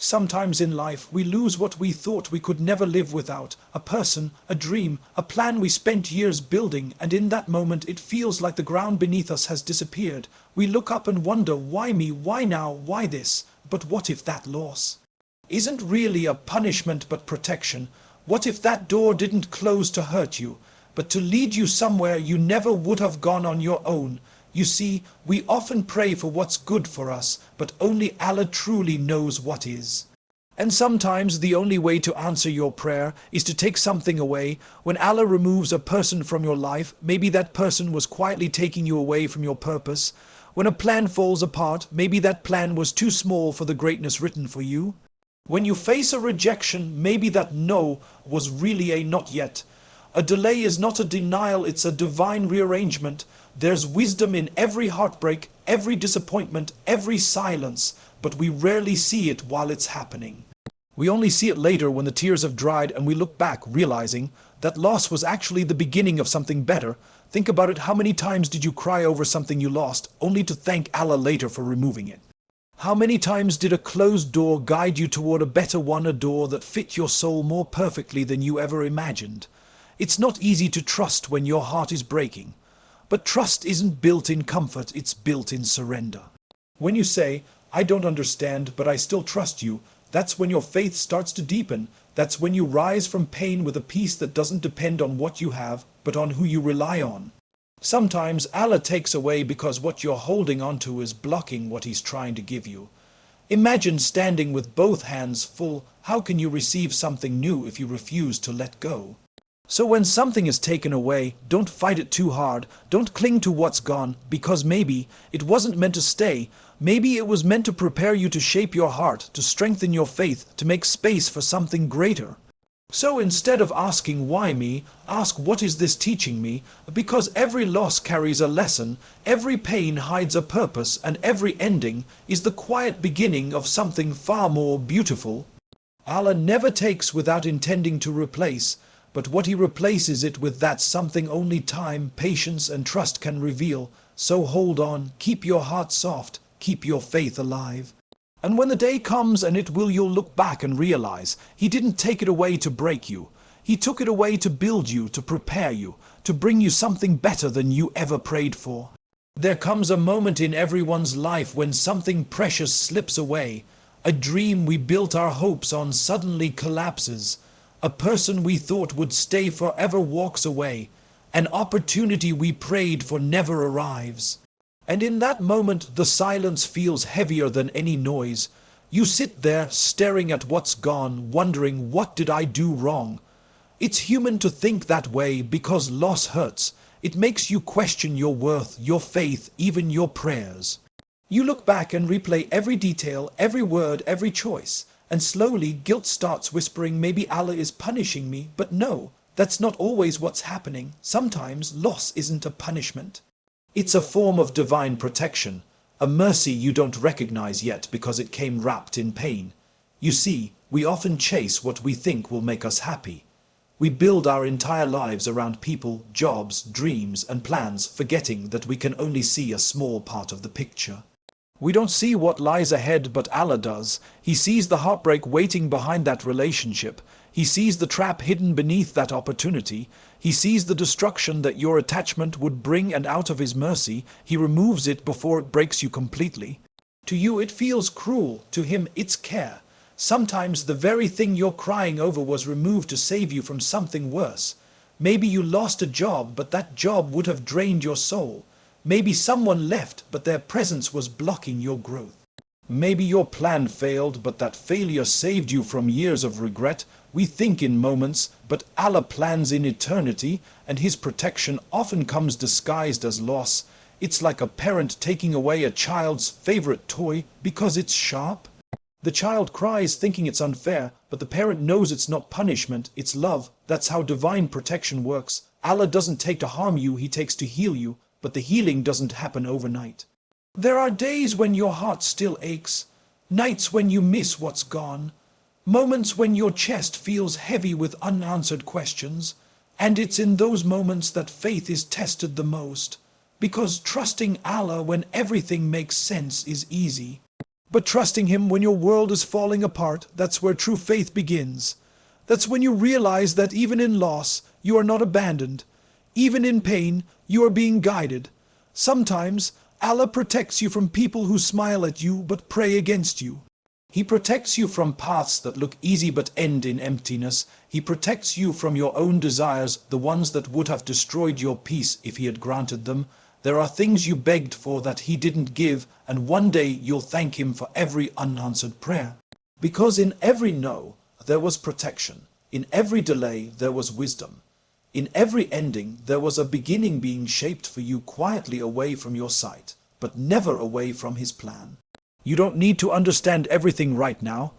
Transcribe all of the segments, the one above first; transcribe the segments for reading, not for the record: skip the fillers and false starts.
Sometimes in life, we lose what we thought we could never live without. A person, a dream, a plan we spent years building, and in that moment it feels like the ground beneath us has disappeared. We look up and wonder, why me, why now, why this? But what if that loss isn't really a punishment but protection? What if that door didn't close to hurt you, but to lead you somewhere you never would have gone on your own? You see, we often pray for what's good for us, but only Allah truly knows what is. And sometimes the only way to answer your prayer is to take something away. When Allah removes a person from your life, maybe that person was quietly taking you away from your purpose. When a plan falls apart, maybe that plan was too small for the greatness written for you. When you face a rejection, maybe that no was really a not yet. A delay is not a denial, it's a divine rearrangement. There's wisdom in every heartbreak, every disappointment, every silence, but we rarely see it while it's happening. We only see it later when the tears have dried and we look back realizing that loss was actually the beginning of something better. Think about it, how many times did you cry over something you lost, only to thank Allah later for removing it? How many times did a closed door guide you toward a better one, a door that fit your soul more perfectly than you ever imagined? It's not easy to trust when your heart is breaking. But trust isn't built in comfort, it's built in surrender. When you say, I don't understand, but I still trust you, that's when your faith starts to deepen. That's when you rise from pain with a peace that doesn't depend on what you have, but on who you rely on. Sometimes Allah takes away because what you're holding onto is blocking what He's trying to give you. Imagine standing with both hands full. How can you receive something new if you refuse to let go? So when something is taken away, don't fight it too hard. Don't cling to what's gone, because maybe it wasn't meant to stay. Maybe it was meant to prepare you to shape your heart, to strengthen your faith, to make space for something greater. So instead of asking why me, ask what is this teaching me? Because every loss carries a lesson, every pain hides a purpose, and every ending is the quiet beginning of something far more beautiful. Allah never takes without intending to replace. But what He replaces it with, that's something only time, patience and trust can reveal. So hold on, keep your heart soft, keep your faith alive. And when the day comes, and it will, you'll look back and realize He didn't take it away to break you. He took it away to build you, to prepare you, to bring you something better than you ever prayed for. There comes a moment in everyone's life when something precious slips away. A dream we built our hopes on suddenly collapses. A person we thought would stay forever walks away. An opportunity we prayed for never arrives. And in that moment, the silence feels heavier than any noise. You sit there staring at what's gone, wondering, what did I do wrong? It's human to think that way because loss hurts. It makes you question your worth, your faith, even your prayers. You look back and replay every detail, every word, every choice. And slowly, guilt starts whispering, maybe Allah is punishing me. But no, that's not always what's happening. Sometimes loss isn't a punishment. It's a form of divine protection, a mercy you don't recognize yet because it came wrapped in pain. You see, we often chase what we think will make us happy. We build our entire lives around people, jobs, dreams, and plans, forgetting that we can only see a small part of the picture. We don't see what lies ahead, but Allah does. He sees the heartbreak waiting behind that relationship. He sees the trap hidden beneath that opportunity. He sees the destruction that your attachment would bring, and out of His mercy, He removes it before it breaks you completely. To you it feels cruel, to Him it's care. Sometimes the very thing you're crying over was removed to save you from something worse. Maybe you lost a job, but that job would have drained your soul. Maybe someone left, but their presence was blocking your growth. Maybe your plan failed, but that failure saved you from years of regret. We think in moments, but Allah plans in eternity, and His protection often comes disguised as loss. It's like a parent taking away a child's favorite toy because it's sharp. The child cries thinking it's unfair, but the parent knows it's not punishment, it's love. That's how divine protection works. Allah doesn't take to harm you, He takes to heal you. But the healing doesn't happen overnight. There are days when your heart still aches, nights when you miss what's gone, moments when your chest feels heavy with unanswered questions, and it's in those moments that faith is tested the most, because trusting Allah when everything makes sense is easy. But trusting him when your world is falling apart, that's where true faith begins. That's when you realize that even in loss, you are not abandoned. Even in pain, you are being guided. Sometimes, Allah protects you from people who smile at you but pray against you. He protects you from paths that look easy but end in emptiness. He protects you from your own desires, the ones that would have destroyed your peace if he had granted them. There are things you begged for that he didn't give, and one day you'll thank him for every unanswered prayer. Because in every no, there was protection. In every delay, there was wisdom. In every ending, there was a beginning being shaped for you quietly away from your sight, but never away from his plan. You don't need to understand everything right now.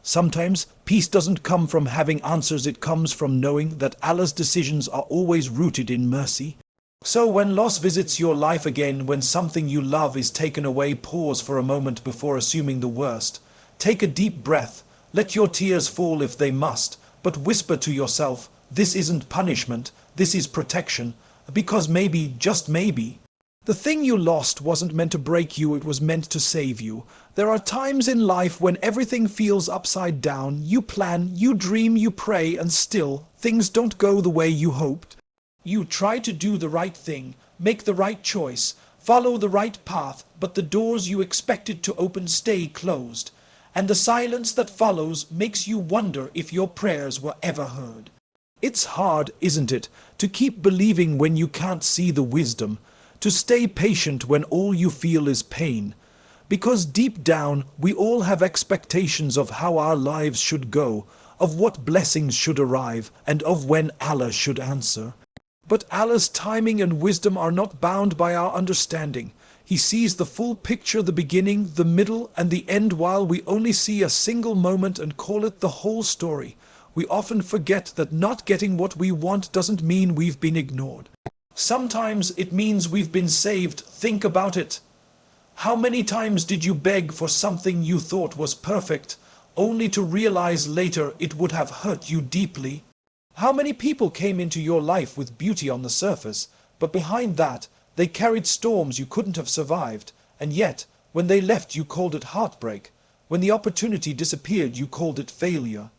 Sometimes, peace doesn't come from having answers, it comes from knowing that Allah's decisions are always rooted in mercy. So when loss visits your life again, when something you love is taken away, pause for a moment before assuming the worst. Take a deep breath, let your tears fall if they must, but whisper to yourself, this isn't punishment, this is protection, because maybe, just maybe, the thing you lost wasn't meant to break you, it was meant to save you. There are times in life when everything feels upside down, you plan, you dream, you pray, and still, things don't go the way you hoped. You try to do the right thing, make the right choice, follow the right path, but the doors you expected to open stay closed. And the silence that follows makes you wonder if your prayers were ever heard. It's hard, isn't it, to keep believing when you can't see the wisdom, to stay patient when all you feel is pain. Because deep down, we all have expectations of how our lives should go, of what blessings should arrive, and of when Allah should answer. But Allah's timing and wisdom are not bound by our understanding. He sees the full picture, the beginning, the middle, and the end, while we only see a single moment and call it the whole story. We often forget that not getting what we want doesn't mean we've been ignored. Sometimes it means we've been saved. Think about it. How many times did you beg for something you thought was perfect, only to realize later it would have hurt you deeply? How many people came into your life with beauty on the surface, but behind that, they carried storms you couldn't have survived, and yet, when they left you called it heartbreak. When the opportunity disappeared you called it failure.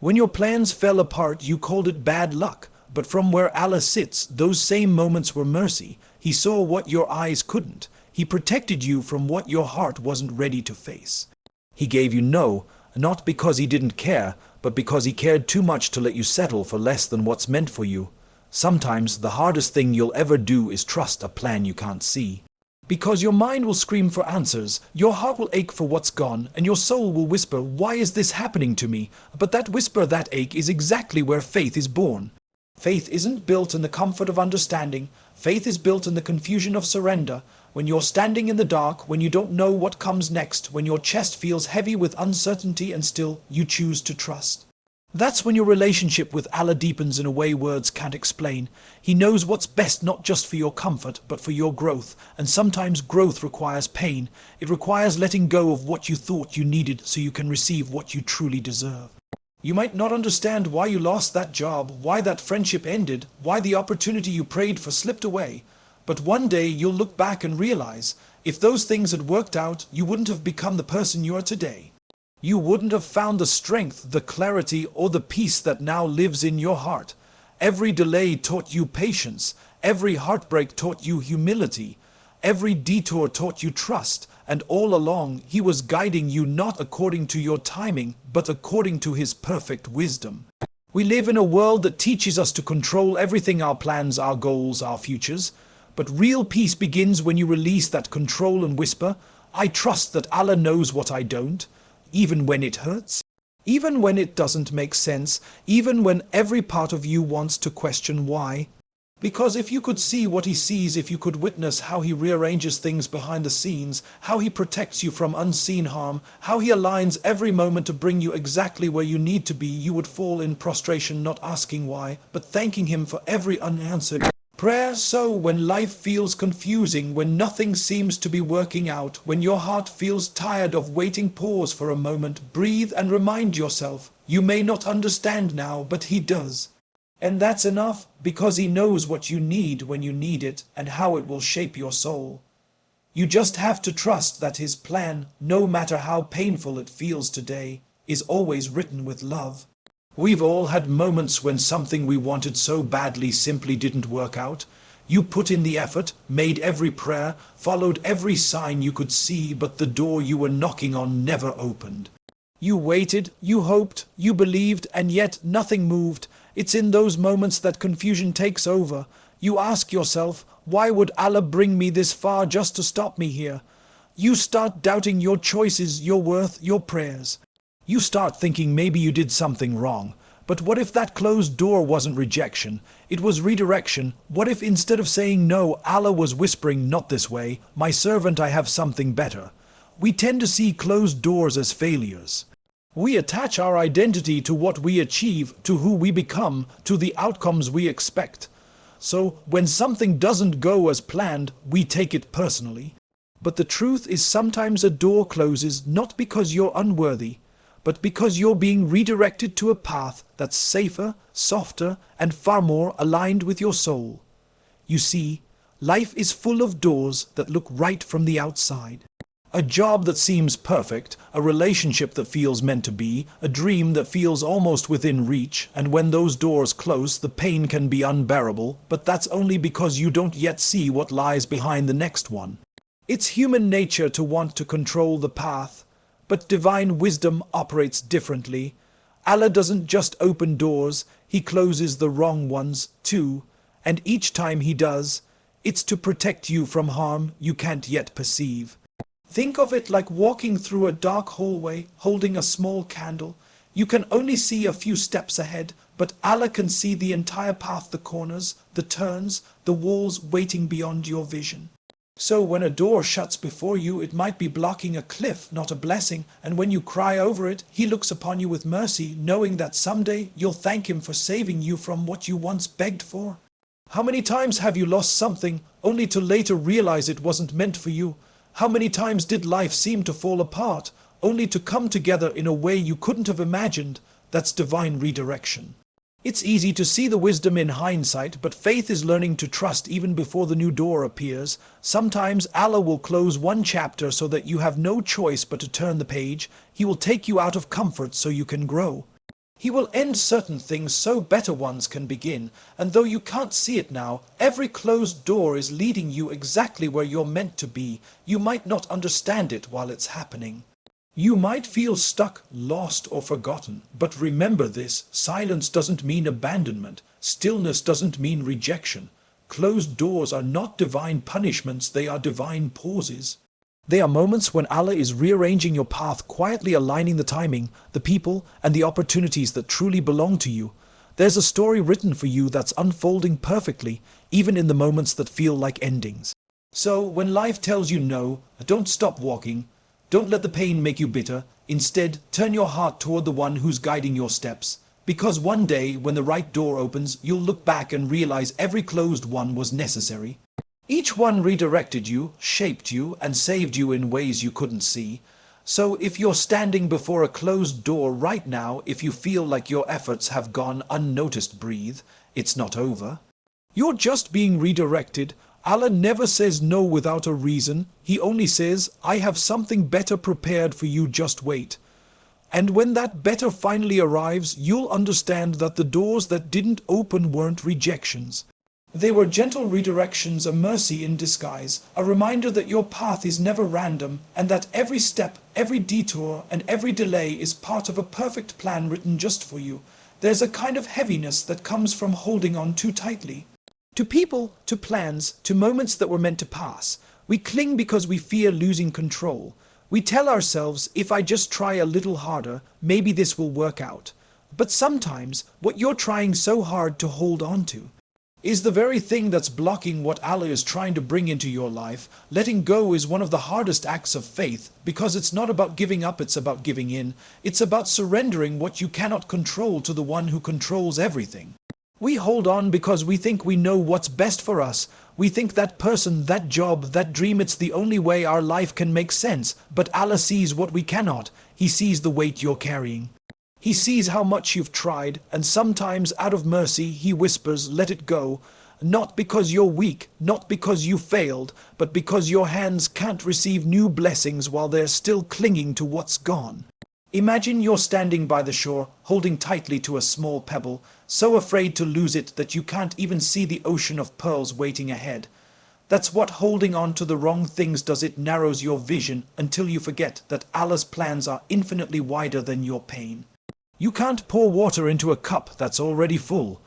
When your plans fell apart you called it bad luck, but from where Allah sits, those same moments were mercy. He saw what your eyes couldn't. He protected you from what your heart wasn't ready to face. He gave you no, not because he didn't care, but because he cared too much to let you settle for less than what's meant for you. Sometimes the hardest thing you'll ever do is trust a plan you can't see. Because your mind will scream for answers, your heart will ache for what's gone, and your soul will whisper, why is this happening to me? But that whisper, that ache, is exactly where faith is born. Faith isn't built in the comfort of understanding. Faith is built in the confusion of surrender. When you're standing in the dark, when you don't know what comes next, when your chest feels heavy with uncertainty and still you choose to trust. That's when your relationship with Allah deepens in a way words can't explain. He knows what's best not just for your comfort, but for your growth. And sometimes growth requires pain. It requires letting go of what you thought you needed so you can receive what you truly deserve. You might not understand why you lost that job, why that friendship ended, why the opportunity you prayed for slipped away. But one day you'll look back and realize, if those things had worked out, you wouldn't have become the person you are today. You wouldn't have found the strength, the clarity, or the peace that now lives in your heart. Every delay taught you patience. Every heartbreak taught you humility. Every detour taught you trust. And all along, he was guiding you not according to your timing, but according to his perfect wisdom. We live in a world that teaches us to control everything, our plans, our goals, our futures. But real peace begins when you release that control and whisper, I trust that Allah knows what I don't. Even when it hurts, even when it doesn't make sense, even when every part of you wants to question why. Because if you could see what he sees, if you could witness how he rearranges things behind the scenes, how he protects you from unseen harm, how he aligns every moment to bring you exactly where you need to be, you would fall in prostration, not asking why, but thanking him for every unanswered prayer. So when life feels confusing, when nothing seems to be working out, when your heart feels tired of waiting, pause for a moment, breathe and remind yourself, you may not understand now, but he does. And that's enough, because he knows what you need when you need it and how it will shape your soul. You just have to trust that His plan, no matter how painful it feels today, is always written with love. We've all had moments when something we wanted so badly simply didn't work out. You put in the effort, made every prayer, followed every sign you could see, but the door you were knocking on never opened. You waited, you hoped, you believed, and yet nothing moved. It's in those moments that confusion takes over. You ask yourself, why would Allah bring me this far just to stop me here? You start doubting your choices, your worth, your prayers. You start thinking maybe you did something wrong. But what if that closed door wasn't rejection? It was redirection. What if instead of saying no, Allah was whispering, not this way, my servant, I have something better? We tend to see closed doors as failures. We attach our identity to what we achieve, to who we become, to the outcomes we expect. So when something doesn't go as planned, we take it personally. But the truth is sometimes a door closes not because you're unworthy, but because you're being redirected to a path that's safer, softer, and far more aligned with your soul. You see, life is full of doors that look right from the outside. A job that seems perfect, a relationship that feels meant to be, a dream that feels almost within reach, and when those doors close, the pain can be unbearable, but that's only because you don't yet see what lies behind the next one. It's human nature to want to control the path, but divine wisdom operates differently. Allah doesn't just open doors, He closes the wrong ones too, and each time He does, it's to protect you from harm you can't yet perceive. Think of it like walking through a dark hallway holding a small candle. You can only see a few steps ahead, but Allah can see the entire path, the corners, the turns, the walls waiting beyond your vision. So when a door shuts before you, it might be blocking a cliff, not a blessing, and when you cry over it, He looks upon you with mercy, knowing that someday you'll thank Him for saving you from what you once begged for. How many times have you lost something, only to later realize it wasn't meant for you? How many times did life seem to fall apart, only to come together in a way you couldn't have imagined? That's divine redirection. It's easy to see the wisdom in hindsight, but faith is learning to trust even before the new door appears. Sometimes Allah will close one chapter so that you have no choice but to turn the page. He will take you out of comfort so you can grow. He will end certain things so better ones can begin, and though you can't see it now, every closed door is leading you exactly where you're meant to be. You might not understand it while it's happening. You might feel stuck, lost, or forgotten, but remember this: silence doesn't mean abandonment. Stillness doesn't mean rejection. Closed doors are not divine punishments, they are divine pauses. They are moments when Allah is rearranging your path, quietly aligning the timing, the people, and the opportunities that truly belong to you. There's a story written for you that's unfolding perfectly, even in the moments that feel like endings. So when life tells you no, don't stop walking. Don't let the pain make you bitter. Instead, turn your heart toward the one who's guiding your steps. Because one day, when the right door opens, you'll look back and realize every closed one was necessary. Each one redirected you, shaped you, and saved you in ways you couldn't see. So if you're standing before a closed door right now, if you feel like your efforts have gone unnoticed, breathe. It's not over. You're just being redirected. Allah never says no without a reason. He only says, I have something better prepared for you, just wait. And when that better finally arrives, you'll understand that the doors that didn't open weren't rejections. They were gentle redirections, a mercy in disguise, a reminder that your path is never random, and that every step, every detour, and every delay is part of a perfect plan written just for you. There's a kind of heaviness that comes from holding on too tightly. To people, to plans, to moments that were meant to pass. We cling because we fear losing control. We tell ourselves, if I just try a little harder, maybe this will work out. But sometimes, what you're trying so hard to hold on to is the very thing that's blocking what Allah is trying to bring into your life. Letting go is one of the hardest acts of faith, because it's not about giving up, it's about giving in. It's about surrendering what you cannot control to the one who controls everything. We hold on because we think we know what's best for us. We think that person, that job, that dream, it's the only way our life can make sense. But Allah sees what we cannot. He sees the weight you're carrying. He sees how much you've tried, and sometimes out of mercy, He whispers, let it go. Not because you're weak, not because you failed, but because your hands can't receive new blessings while they're still clinging to what's gone. Imagine you're standing by the shore, holding tightly to a small pebble, so afraid to lose it that you can't even see the ocean of pearls waiting ahead. That's what holding on to the wrong things does. It narrows your vision until you forget that Allah's plans are infinitely wider than your pain. You can't pour water into a cup that's already full,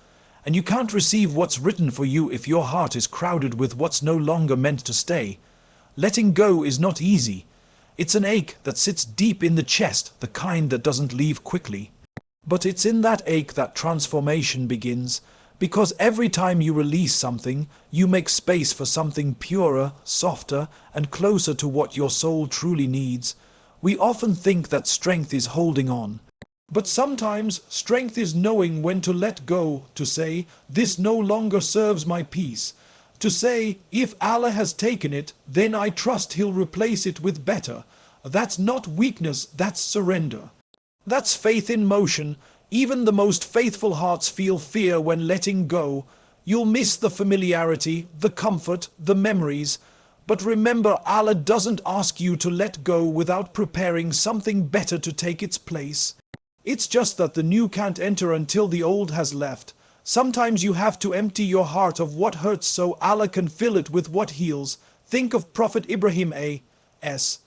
and you can't receive what's written for you if your heart is crowded with what's no longer meant to stay. Letting go is not easy. It's an ache that sits deep in the chest, the kind that doesn't leave quickly. But it's in that ache that transformation begins, because every time you release something, you make space for something purer, softer, and closer to what your soul truly needs. We often think that strength is holding on. But sometimes strength is knowing when to let go, to say, "This no longer serves my peace." To say, "If Allah has taken it, then I trust He'll replace it with better." That's not weakness, that's surrender. That's faith in motion. Even the most faithful hearts feel fear when letting go. You'll miss the familiarity, the comfort, the memories. But remember, Allah doesn't ask you to let go without preparing something better to take its place. It's just that the new can't enter until the old has left. Sometimes you have to empty your heart of what hurts so Allah can fill it with what heals. Think of Prophet Ibrahim a.s.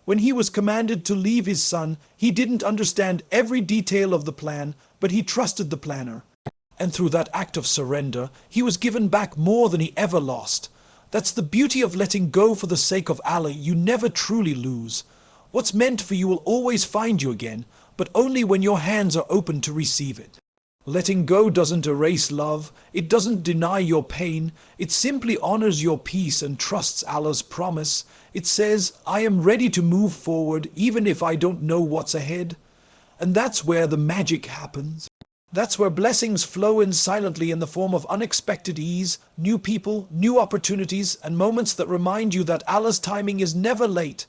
When he was commanded to leave his son, he didn't understand every detail of the plan, but he trusted the planner. And through that act of surrender, he was given back more than he ever lost. That's the beauty of letting go for the sake of Allah. You never truly lose. What's meant for you will always find you again, but only when your hands are open to receive it. Letting go doesn't erase love, it doesn't deny your pain, it simply honors your peace and trusts Allah's promise. It says, "I am ready to move forward even if I don't know what's ahead." And that's where the magic happens. That's where blessings flow in silently in the form of unexpected ease, new people, new opportunities, and moments that remind you that Allah's timing is never late.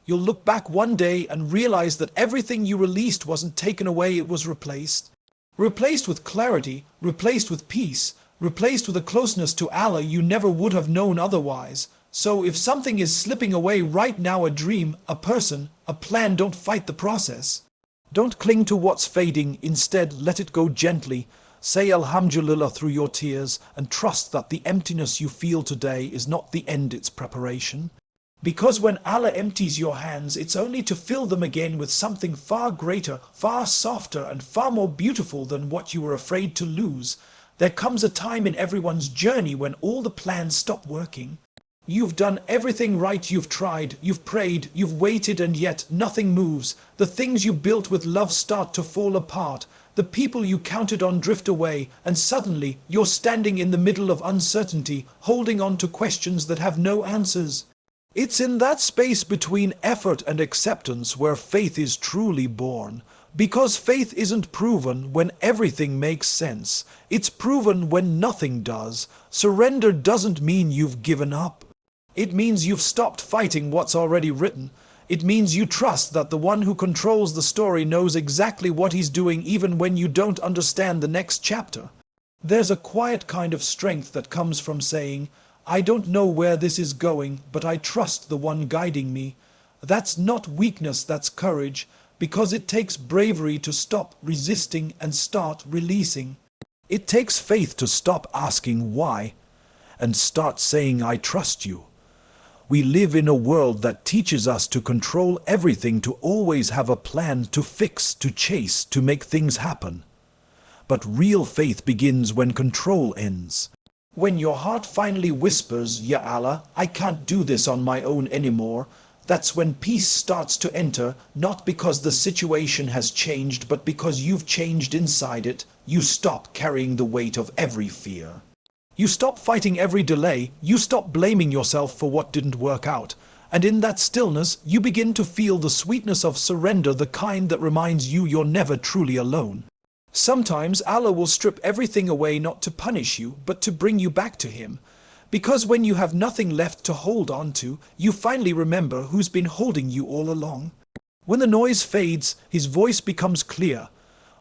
You'll look back one day and realize that everything you released wasn't taken away, it was replaced. Replaced with clarity, replaced with peace, replaced with a closeness to Allah you never would have known otherwise. So if something is slipping away right now, a dream, a person, a plan, don't fight the process. Don't cling to what's fading, instead let it go gently. Say Alhamdulillah through your tears and trust that the emptiness you feel today is not the end, it's preparation. Because when Allah empties your hands, it's only to fill them again with something far greater, far softer, and far more beautiful than what you were afraid to lose. There comes a time in everyone's journey when all the plans stop working. You've done everything right, you've tried, you've prayed, you've waited, and yet nothing moves. The things you built with love start to fall apart. The people you counted on drift away, and suddenly you're standing in the middle of uncertainty, holding on to questions that have no answers. It's in that space between effort and acceptance where faith is truly born. Because faith isn't proven when everything makes sense. It's proven when nothing does. Surrender doesn't mean you've given up. It means you've stopped fighting what's already written. It means you trust that the one who controls the story knows exactly what he's doing even when you don't understand the next chapter. There's a quiet kind of strength that comes from saying, "I don't know where this is going, but I trust the one guiding me." That's not weakness, that's courage, because it takes bravery to stop resisting and start releasing. It takes faith to stop asking why and start saying, "I trust you." We live in a world that teaches us to control everything, to always have a plan, to fix, to chase, to make things happen. But real faith begins when control ends. When your heart finally whispers, "Ya Allah, I can't do this on my own anymore," that's when peace starts to enter, not because the situation has changed, but because you've changed inside it. You stop carrying the weight of every fear. You stop fighting every delay. You stop blaming yourself for what didn't work out. And in that stillness, you begin to feel the sweetness of surrender, the kind that reminds you you're never truly alone. Sometimes Allah will strip everything away not to punish you, but to bring you back to Him. Because when you have nothing left to hold on to, you finally remember who's been holding you all along. When the noise fades, His voice becomes clear.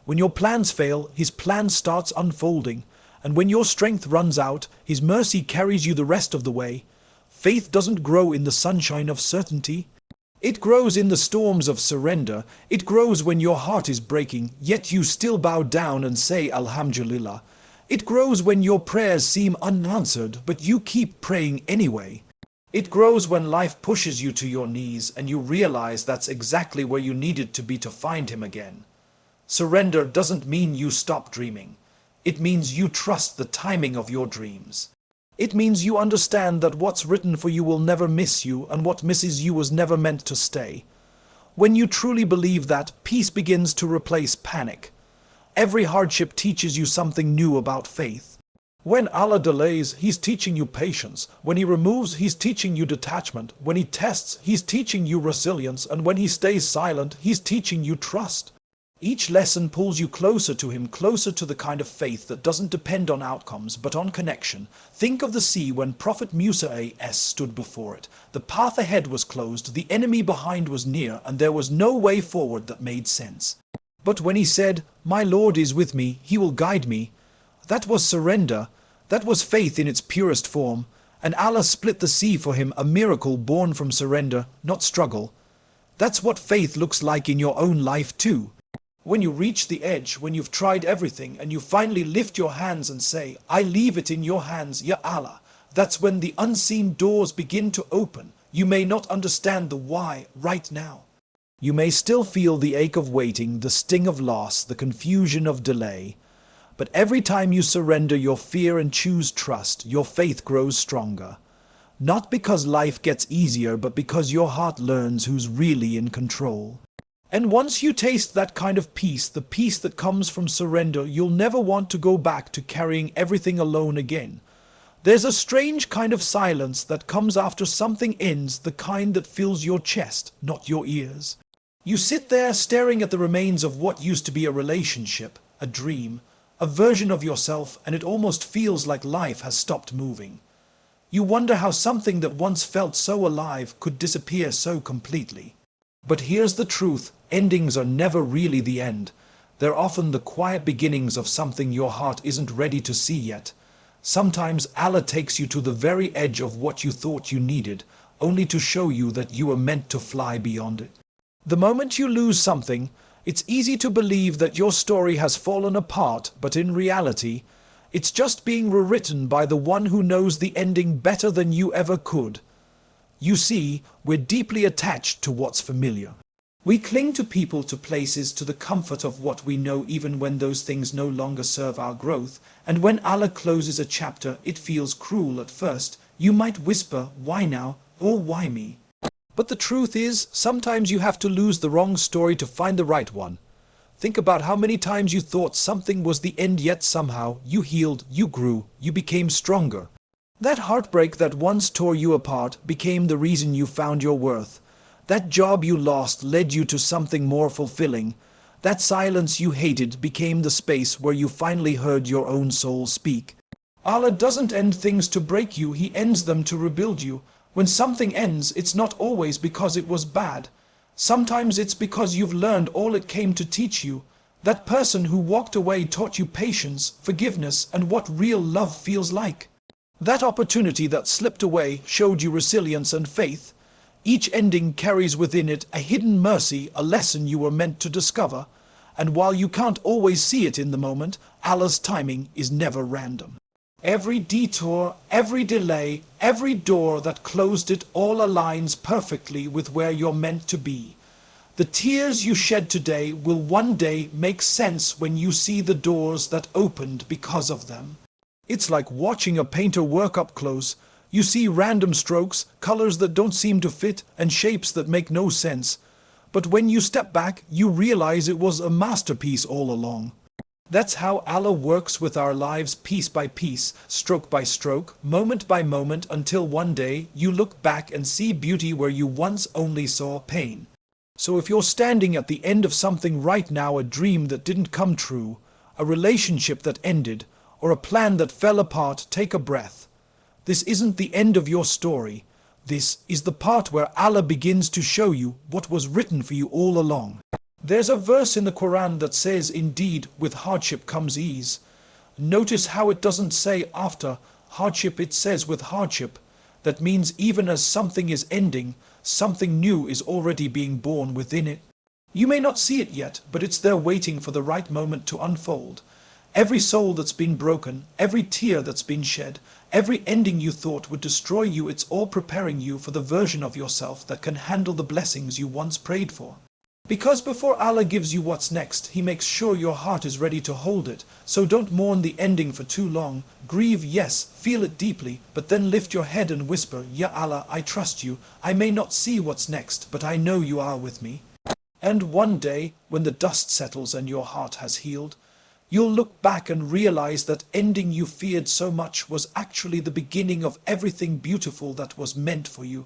When your plans fail, His plan starts unfolding. and when your strength runs out, His mercy carries you the rest of the way. Faith doesn't grow in the sunshine of certainty. It grows in the storms of surrender. It grows when your heart is breaking, yet you still bow down and say Alhamdulillah. It grows when your prayers seem unanswered, but you keep praying anyway. It grows when life pushes you to your knees and you realize that's exactly where you needed to be to find Him again. Surrender doesn't mean you stop dreaming. It means you trust the timing of your dreams. It means you understand that what's written for you will never miss you, and what misses you was never meant to stay. When you truly believe that, peace begins to replace panic. Every hardship teaches you something new about faith. When Allah delays, He's teaching you patience. When He removes, He's teaching you detachment. When He tests, He's teaching you resilience. And when He stays silent, He's teaching you trust. Each lesson pulls you closer to Him, closer to the kind of faith that doesn't depend on outcomes, but on connection. Think of the sea when Prophet Musa a.s. stood before it. The path ahead was closed, the enemy behind was near, and there was no way forward that made sense. But when he said, "My Lord is with me, He will guide me," that was surrender. That was faith in its purest form. And Allah split the sea for him, a miracle born from surrender, not struggle. That's what faith looks like in your own life too. When you reach the edge, when you've tried everything, and you finally lift your hands and say, "I leave it in your hands, Ya Allah," that's when the unseen doors begin to open. You may not understand the why right now. You may still feel the ache of waiting, the sting of loss, the confusion of delay. But every time you surrender your fear and choose trust, your faith grows stronger. Not because life gets easier, but because your heart learns who's really in control. And once you taste that kind of peace, the peace that comes from surrender, you'll never want to go back to carrying everything alone again. There's a strange kind of silence that comes after something ends, the kind that fills your chest, not your ears. You sit there staring at the remains of what used to be a relationship, a dream, a version of yourself, and it almost feels like life has stopped moving. You wonder how something that once felt so alive could disappear so completely. But here's the truth, endings are never really the end. They're often the quiet beginnings of something your heart isn't ready to see yet. Sometimes Allah takes you to the very edge of what you thought you needed, only to show you that you were meant to fly beyond it. The moment you lose something, it's easy to believe that your story has fallen apart, but in reality, it's just being rewritten by the one who knows the ending better than you ever could. You see, we're deeply attached to what's familiar. We cling to people, to places, to the comfort of what we know, even when those things no longer serve our growth. And when Allah closes a chapter, it feels cruel at first. You might whisper, "Why now?" or "Why me?" But the truth is, sometimes you have to lose the wrong story to find the right one. Think about how many times you thought something was the end, yet somehow you healed, you grew, you became stronger. That heartbreak that once tore you apart became the reason you found your worth. That job you lost led you to something more fulfilling. That silence you hated became the space where you finally heard your own soul speak. Allah doesn't end things to break you, He ends them to rebuild you. When something ends, it's not always because it was bad. Sometimes it's because you've learned all it came to teach you. That person who walked away taught you patience, forgiveness, and what real love feels like. That opportunity that slipped away showed you resilience and faith. Each ending carries within it a hidden mercy, a lesson you were meant to discover. And while you can't always see it in the moment, Allah's timing is never random. Every detour, every delay, every door that closed it all aligns perfectly with where you're meant to be. The tears you shed today will one day make sense when you see the doors that opened because of them. It's like watching a painter work up close. You see random strokes, colors that don't seem to fit, and shapes that make no sense. But when you step back, you realize it was a masterpiece all along. That's how Allah works with our lives, piece by piece, stroke by stroke, moment by moment, until one day you look back and see beauty where you once only saw pain. So if you're standing at the end of something right now, a dream that didn't come true, a relationship that ended, or a plan that fell apart, take a breath. This isn't the end of your story. This is the part where Allah begins to show you what was written for you all along. There's a verse in the Quran that says, "Indeed, with hardship comes ease." Notice how it doesn't say after hardship, it says with hardship. That means even as something is ending, something new is already being born within it. You may not see it yet, but it's there waiting for the right moment to unfold. Every soul that's been broken, every tear that's been shed, every ending you thought would destroy you, it's all preparing you for the version of yourself that can handle the blessings you once prayed for. Because before Allah gives you what's next, He makes sure your heart is ready to hold it. So don't mourn the ending for too long. Grieve, yes, feel it deeply, but then lift your head and whisper, Ya Allah, I trust you. I may not see what's next, but I know you are with me. And one day, when the dust settles and your heart has healed, you'll look back and realize that ending you feared so much was actually the beginning of everything beautiful that was meant for you.